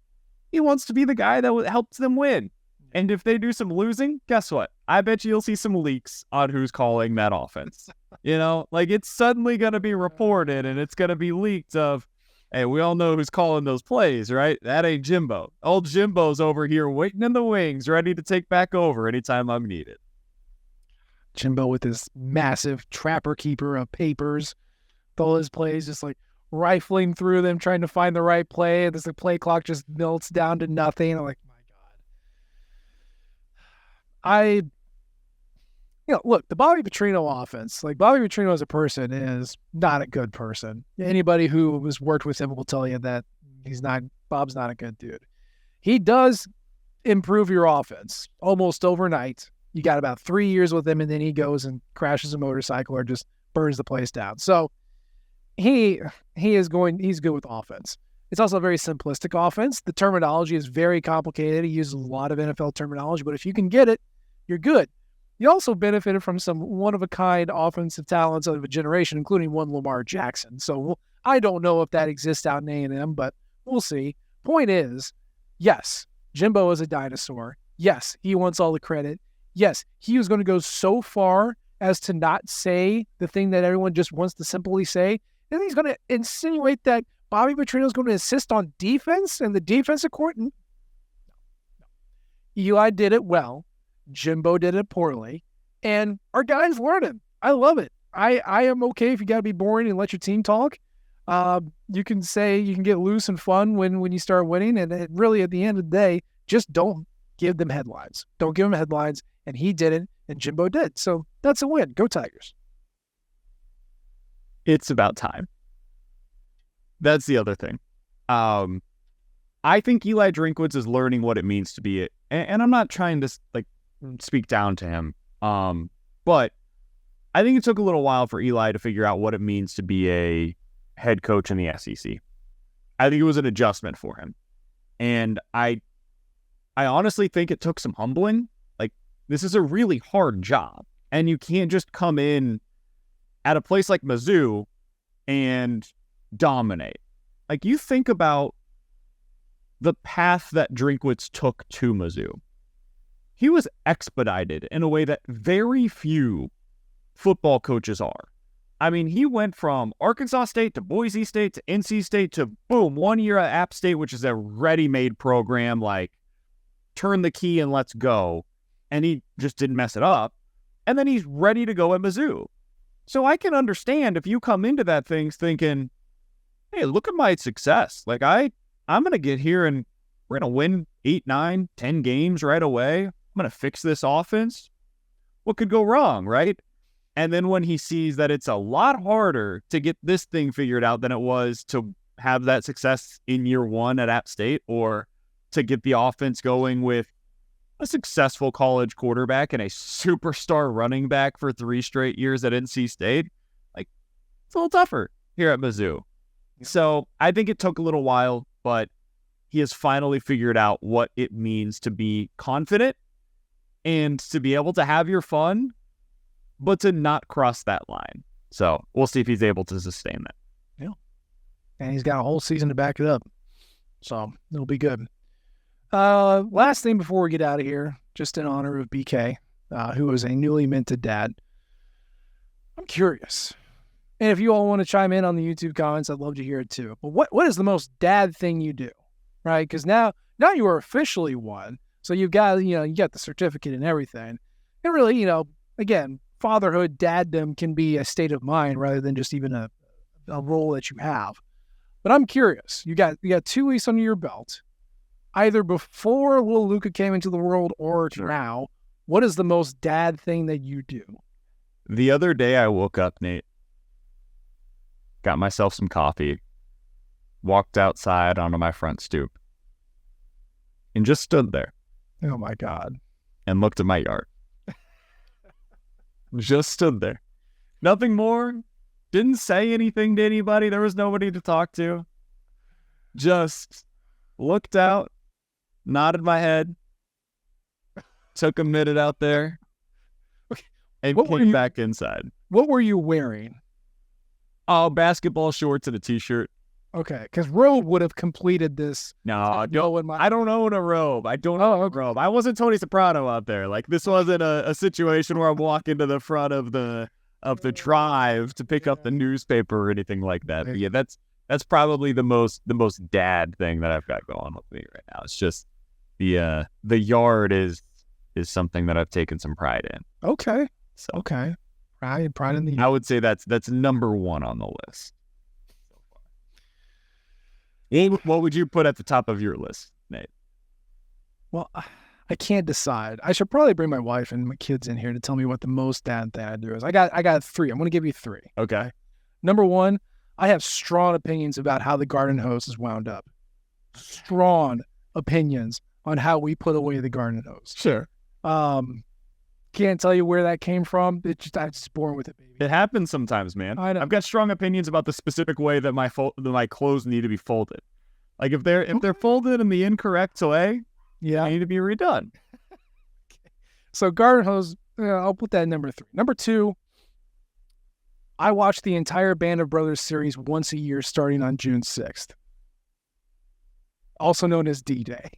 he wants to be the guy that helps them win. And if they do some losing, guess what? I bet you'll see some leaks on who's calling that offense. Like it's suddenly going to be reported and it's going to be leaked of, hey, we all know who's calling those plays, right? That ain't Jimbo. Old Jimbo's over here waiting in the wings, ready to take back over anytime I'm needed. Jimbo with this massive trapper keeper of papers, with all his plays, just like rifling through them, trying to find the right play. And the play clock just melts down to nothing. I'm like, look, the Bobby Petrino offense, like Bobby Petrino as a person is not a good person. Anybody who has worked with him will tell you that Bob's not a good dude. He does improve your offense almost overnight. You got about 3 years with him and then he goes and crashes a motorcycle or just burns the place down. So he's good with offense. It's also a very simplistic offense. The terminology is very complicated. He uses a lot of NFL terminology, but if you can get it, you're good. You also benefited from some one-of-a-kind offensive talents of a generation, including one Lamar Jackson. So I don't know if that exists out in A&M, but we'll see. Point is, yes, Jimbo is a dinosaur. Yes, he wants all the credit. Yes, he was going to go so far as to not say the thing that everyone just wants to simply say. And he's going to insinuate that Bobby Petrino is going to insist on defense and the defensive court. No. Eli did it well. Jimbo did it poorly. And our guys learning. I love it. I am okay if you got to be boring and let your team talk. You can get loose and fun when you start winning. And really, at the end of the day, just don't give them headlines. Don't give them headlines. And he didn't, and Jimbo did. So that's a win. Go Tigers. It's about time. That's the other thing. I think Eli Drinkwitz is learning what it means to be it. And I'm not trying to speak down to him. But I think it took a little while for Eli to figure out what it means to be a head coach in the SEC. I think it was an adjustment for him. And I honestly think it took some humbling. Like, this is a really hard job. And you can't just come in at a place like Mizzou and dominate. Like, you think about the path that Drinkwitz took to Mizzou. He was expedited in a way that very few football coaches are. I mean, he went from Arkansas State to Boise State to NC State to, boom, 1 year at App State, which is a ready-made program, like, turn the key and let's go. And he just didn't mess it up. And then he's ready to go at Mizzou. So I can understand if you come into that thing thinking, hey, look at my success. Like, I'm going to get here and we're going to win 8, 9, 10 games right away. I'm going to fix this offense. What could go wrong, right? And then when he sees that it's a lot harder to get this thing figured out than it was to have that success in year one at App State, or to get the offense going with a successful college quarterback and a superstar running back for 3 straight years at NC State, like, it's a little tougher here at Mizzou. So I think it took a little while, but he has finally figured out what it means to be confident and to be able to have your fun, but to not cross that line. So we'll see if he's able to sustain that. Yeah. And he's got a whole season to back it up. So it'll be good. Last thing before we get out of here, just in honor of BK, who is a newly minted dad. I'm curious. And if you all want to chime in on the YouTube comments, I'd love to hear it too. But what is the most dad thing you do? Right? Because now you are officially one. So you got the certificate and everything. And really, again, fatherhood, daddom can be a state of mind rather than just even a role that you have. But I'm curious. You got 2 weeks under your belt, either before little Luca came into the world or now. What is the most dad thing that you do? The other day I woke up, Nate, got myself some coffee, walked outside onto my front stoop, and just stood there. Oh my God. And looked at my yard. Just stood there. Nothing more. Didn't say anything to anybody. There was nobody to talk to. Just looked out, nodded my head, took a minute out there, and came back inside. What were you wearing? Oh, basketball shorts and a t-shirt. Okay, because robe would have completed this. No, I don't own a robe. I don't own a robe. I wasn't Tony Soprano out there. Like, this wasn't a situation where I'm walking to the front of the drive to pick up the newspaper or anything like that. But yeah, that's probably the most dad thing that I've got going with me right now. It's just the yard is something that I've taken some pride in. Okay. So okay. Pride in the. I would say that's number one on the list. What would you put at the top of your list, Nate? Well, I can't decide. I should probably bring my wife and my kids in here to tell me what the most dad thing I do is. I got 3. I'm going to give you 3. Okay. Number 1, I have strong opinions about how the garden hose is wound up. Strong opinions on how we put away the garden hose. Sure. Can't tell you where that came from. I'm just born with it, baby. It happens sometimes, man. I know. I've got strong opinions about the specific way that my clothes need to be folded. Like if they're folded in the incorrect way, they need to be redone. So garden hose, I'll put that at number 3. Number 2, I watch the entire Band of Brothers series once a year starting on June 6th. Also known as D-Day.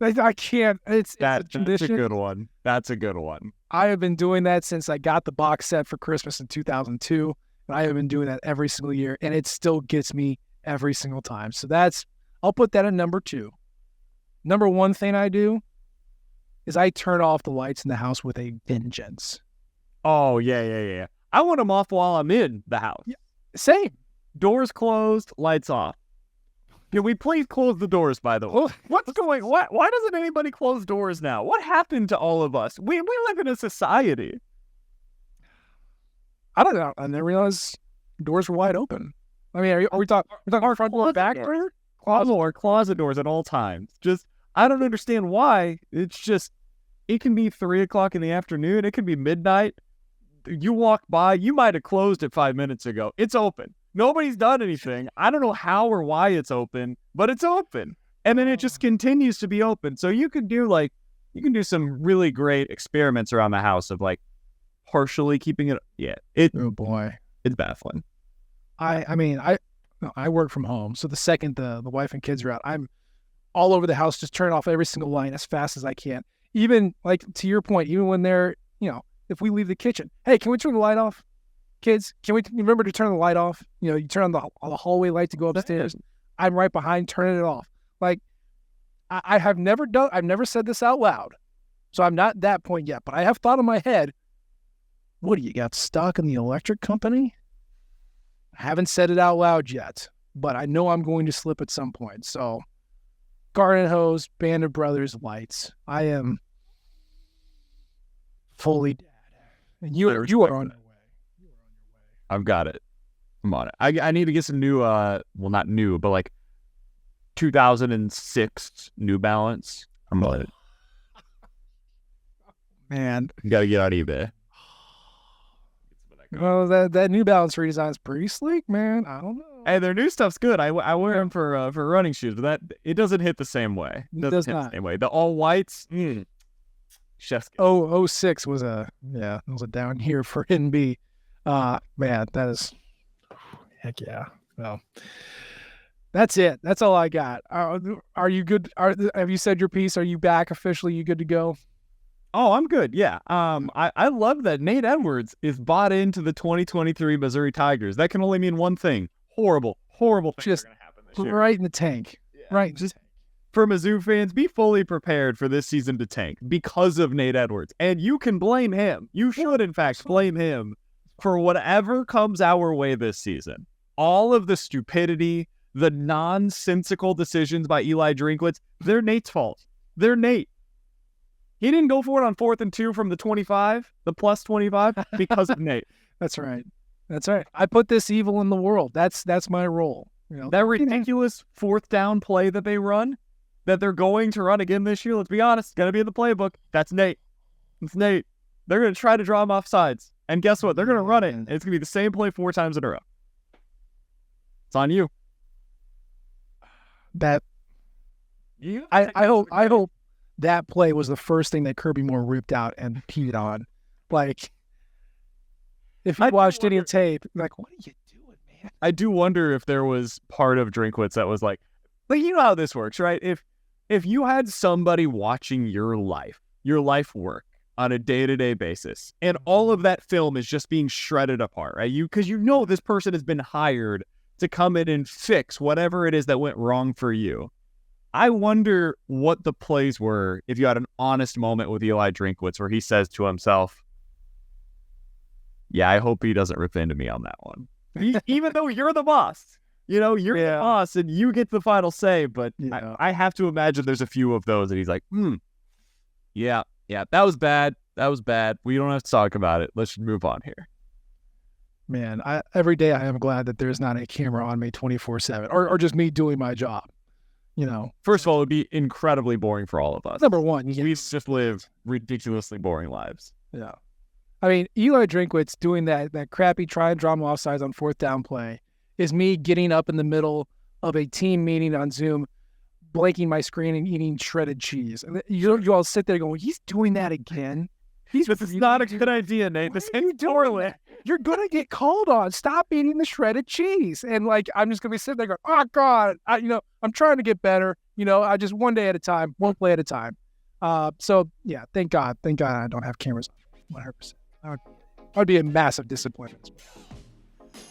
I can't. It's a tradition. That's a good one. That's a good one. I have been doing that since I got the box set for Christmas in 2002. And I have been doing that every single year. And it still gets me every single time. So I'll put that at number 2. Number 1 thing I do is I turn off the lights in the house with a vengeance. Oh, yeah. I want them off while I'm in the house. Yeah, same. Doors closed, lights off. Can we please close the doors, by the way? Why doesn't anybody close doors now? What happened to all of us? We live in a society. I don't know. I never realized doors were wide open. I mean, are we talking front door, back door? Closet doors at all times. Just, I don't understand why. It's just, it can be 3 o'clock in the afternoon. It can be midnight. You walk by, you might have closed it 5 minutes ago. It's open. Nobody's done anything. I don't know how or why it's open, but it's open. And then it just continues to be open. So you can do some really great experiments around the house of like partially keeping it. Yeah. Oh boy. It's baffling. I work from home. So the second the wife and kids are out, I'm all over the house, just turning off every single light as fast as I can. Even like to your point, even when they're, if we leave the kitchen, hey, can we turn the light off? Kids, can we remember to turn the light off? You turn on the hallway light to go upstairs. I'm right behind, turning it off. Like, I've never said this out loud, so I'm not at that point yet. But I have thought in my head, what do you got stock in the electric company? I haven't said it out loud yet, but I know I'm going to slip at some point. So, garden hose, Band of Brothers, lights. I am fully dead, and you are on your way. I've got it. I'm on it. I need to get some new, well, not new, but like 2006 New Balance. I'm on it. Man. You got to get on eBay. Well, that New Balance redesign is pretty sleek, man. I don't know. Hey, their new stuff's good. I wear them for running shoes, but it doesn't hit the same way. It does not. The same way. The all whites. Chef's kiss. 06 was a down year for NB. Man, that is heck yeah. Well, that's it. That's all I got. Are you good? Have you said your piece? Are you back officially? You good to go? Oh, I'm good. Yeah. I love that Nate Edwards is bought into the 2023 Missouri Tigers. That can only mean one thing: horrible things just are going to happen this year. Right in the tank. Yeah, right. Just for Mizzou fans, be fully prepared for this season to tank because of Nate Edwards, and you can blame him. You should, in fact, blame him for whatever comes our way this season. All of the stupidity, the nonsensical decisions by Eli Drinkwitz, they're Nate's fault. They're Nate. He didn't go for it on 4th and 2 from the 25, the plus 25, because of Nate. That's right. That's right. I put this evil in the world. That's my role. You know, that ridiculous 4th down play that they run, that they're going to run again this year, let's be honest, it's going to be in the playbook. That's Nate. It's Nate. They're going to try to draw him off sides. And guess what? They're going to run it. And it's going to be the same play 4 times in a row. It's on you. I hope that play was the first thing that Kirby Moore ripped out and peed on. Like, if you watched any tape, like, what are you doing, man? I do wonder if there was part of Drinkwitz that was like, you know how this works, right? If you had somebody watching your life work on a day-to-day basis, and all of that film is just being shredded apart, right? Because you know this person has been hired to come in and fix whatever it is that went wrong for you. I wonder what the plays were if you had an honest moment with Eli Drinkwitz where he says to himself, yeah, I hope he doesn't rip into me on that one. Even though you're the boss. You know, you're the boss and you get the final say, but I have to imagine there's a few of those that he's like, yeah, that was bad. We don't have to talk about it. Let's move on here. Man, every day I am glad that there's not a camera on me 24/7 or just me doing my job. You know, first of all, it would be incredibly boring for all of us. Number one, yes. We just live ridiculously boring lives. Yeah. I mean, Eli Drinkwitz doing that crappy try and draw him offsides on 4th down play is me getting up in the middle of a team meeting on Zoom, blanking my screen and eating shredded cheese. And you all sit there going, he's doing that again. This is not a good idea, Nate. This ain't poorly. You're going to get called on. Stop eating the shredded cheese. And, like, I'm just going to be sitting there going, oh, God, I'm trying to get better. I just one day at a time, one play at a time. So, yeah, thank God I don't have cameras on 100%. That would be a massive disappointment.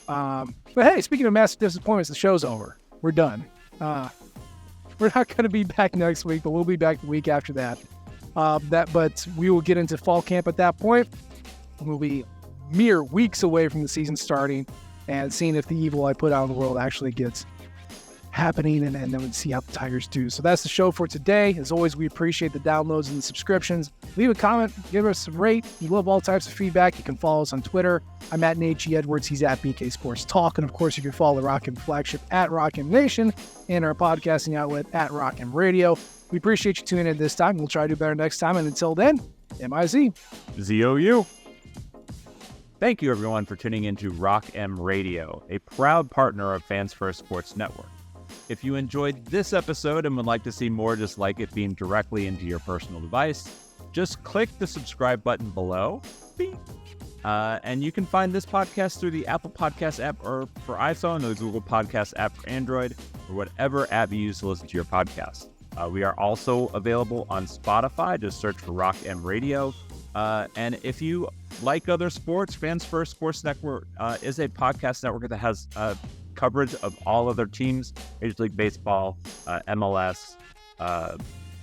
But, hey, speaking of massive disappointments, the show's over. We're done. We're not going to be back next week, but we'll be back the week after that. But we will get into fall camp at that point. We'll be mere weeks away from the season starting and seeing if the evil I put out in the world actually gets happening, and then we'll see how the Tigers do. So that's the show for today. As always, we appreciate the downloads and the subscriptions. Leave a comment, give us a rate. We love all types of feedback. You can follow us on Twitter. I'm at Nate G. Edwards. He's at BK Sports Talk. And of course, you can follow the Rock'em flagship at Rock'em Nation and our podcasting outlet at Rock'em Radio. We appreciate you tuning in this time. We'll try to do better next time. And until then, MIZ. ZOU. Thank you, everyone, for tuning in to Rock'em Radio, a proud partner of Fans First Sports Network. If you enjoyed this episode and would like to see more just like it beamed directly into your personal device, just click the subscribe button below. And you can find this podcast through the Apple Podcast app or for iPhone, or the Google Podcast app for Android, or whatever app you use to listen to your podcast. We are also available on Spotify. Just search for Rock'em Radio. And if you like other sports, Fans First Sports Network is a podcast network that has coverage of all other teams, Major League Baseball, MLS,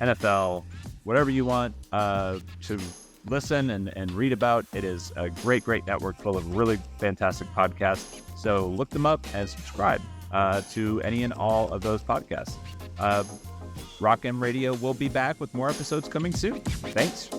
NFL, whatever you want to listen and read about. It is a great network full of really fantastic podcasts. So look them up and subscribe to any and all of those podcasts. Rock'em Radio will be back with more episodes coming soon. Thanks.